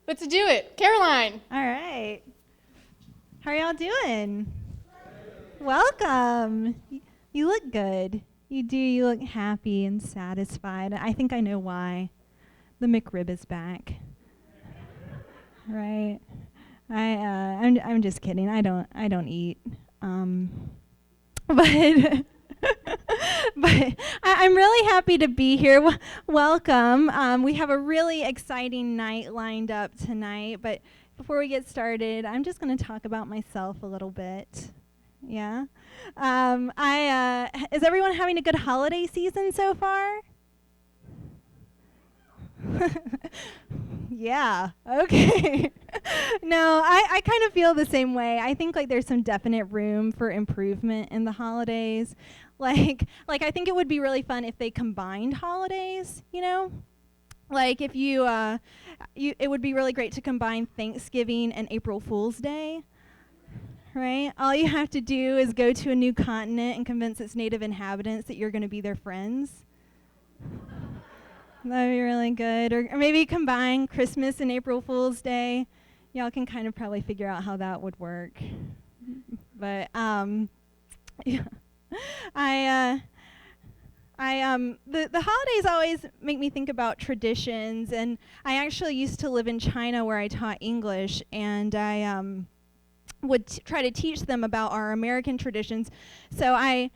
Let's do it. Caroline. All right. How are y'all doing? Welcome. You look good. You do. You look happy and satisfied. I think I know why. The McRib is back. Right. I'm just kidding. I don't eat. But but I'm really happy to be here. Welcome. We have a really exciting night lined up tonight. But before we get started, I'm just going to talk about myself a little bit. Yeah. Is everyone having a good holiday season so far? Yeah, okay. No, I kind of feel the same way. I think like there's some definite room for improvement in the holidays. Like I think it would be really fun if they combined holidays, you know? Like if it would be really great to combine Thanksgiving and April Fool's Day. Right? All you have to do is go to a new continent and convince its native inhabitants that you're going to be their friends. That'd be really good. Or maybe combine Christmas and April Fool's Day. Y'all can kind of probably figure out how that would work. But yeah. The holidays always make me think about traditions, and I actually used to live in China where I taught English, and I would try to teach them about our American traditions. So I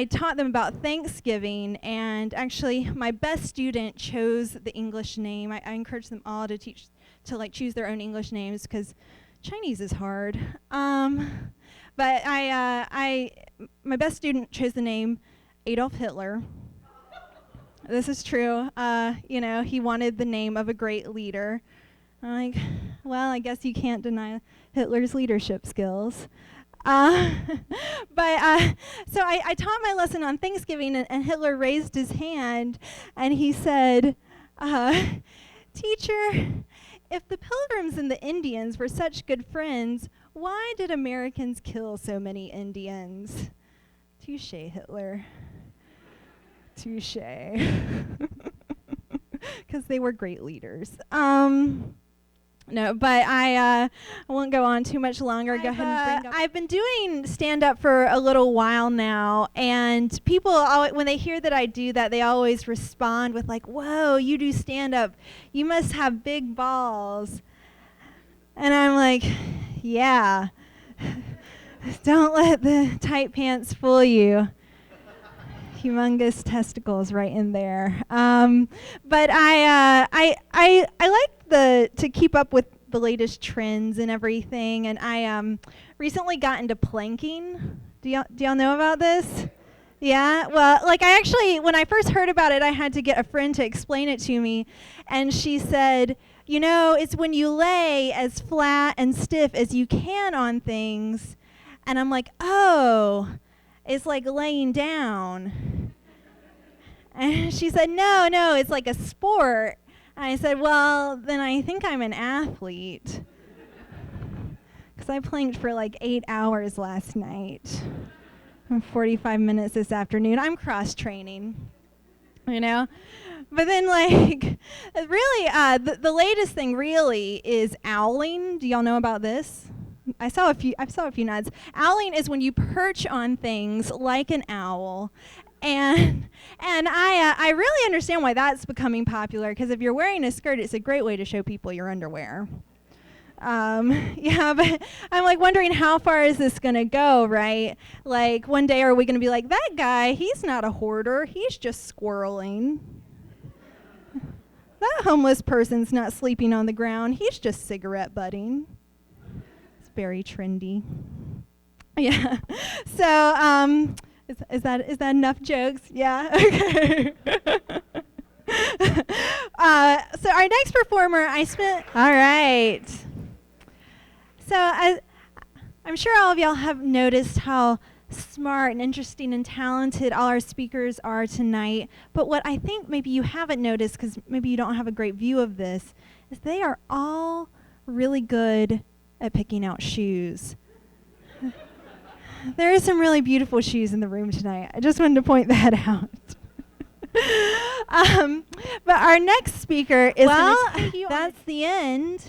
taught them about Thanksgiving, and actually my best student chose the English name. I encourage them all to choose their own English names because Chinese is hard. But my best student chose the name Adolf Hitler. This is true. He wanted the name of a great leader. I'm like, well, I guess you can't deny Hitler's leadership skills. So I taught my lesson on Thanksgiving, and Hitler raised his hand, and he said, "Teacher, if the Pilgrims and the Indians were such good friends, why did Americans kill so many Indians?" Touche, Hitler. Touche. Because they were great leaders. No, but I won't go on too much longer. Go ahead and bring up. I've been doing stand-up for a little while now, and people, when they hear that I do that, they always respond with like, "Whoa, you do stand-up. You must have big balls." And I'm like, yeah. Don't let the tight pants fool you. Humongous testicles right in there. But I like to keep up with the latest trends and everything, and I recently got into planking. Do y'all know about this? Yeah? Well, like when I first heard about it, I had to get a friend to explain it to me, and she said, it's when you lay as flat and stiff as you can on things. And I'm like, oh, it's like laying down. And she said, no, it's like a sport. And I said, well, then I think I'm an athlete. Because I planked for like 8 hours last night. And 45 minutes this afternoon. I'm cross-training, But then, really, the latest thing really is owling. Do y'all know about this? I saw a few nods. Owling is when you perch on things like an owl. And I really understand why that's becoming popular, because if you're wearing a skirt, it's a great way to show people your underwear. Yeah, but I'm like wondering how far is this going to go, right? Like one day are we going to be like, that guy, he's not a hoarder, he's just squirreling. That homeless person's not sleeping on the ground, he's just cigarette butting. It's very trendy. Yeah. So, is that enough jokes? Yeah? Okay. So our next performer, all right. So I'm sure all of y'all have noticed how smart and interesting and talented all our speakers are tonight. But what I think maybe you haven't noticed, because maybe you don't have a great view of this, is they are all really good at picking out shoes. There are some really beautiful shoes in the room tonight. I just wanted to point that out. But our next speaker is that's the end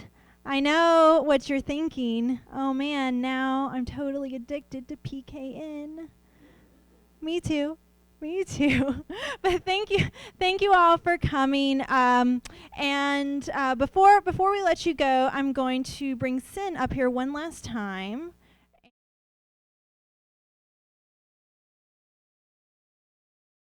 I know what you're thinking. Oh man, now I'm totally addicted to PKN. Me too. Me too. But thank you all for coming. And before we let you go, I'm going to bring Sin up here one last time.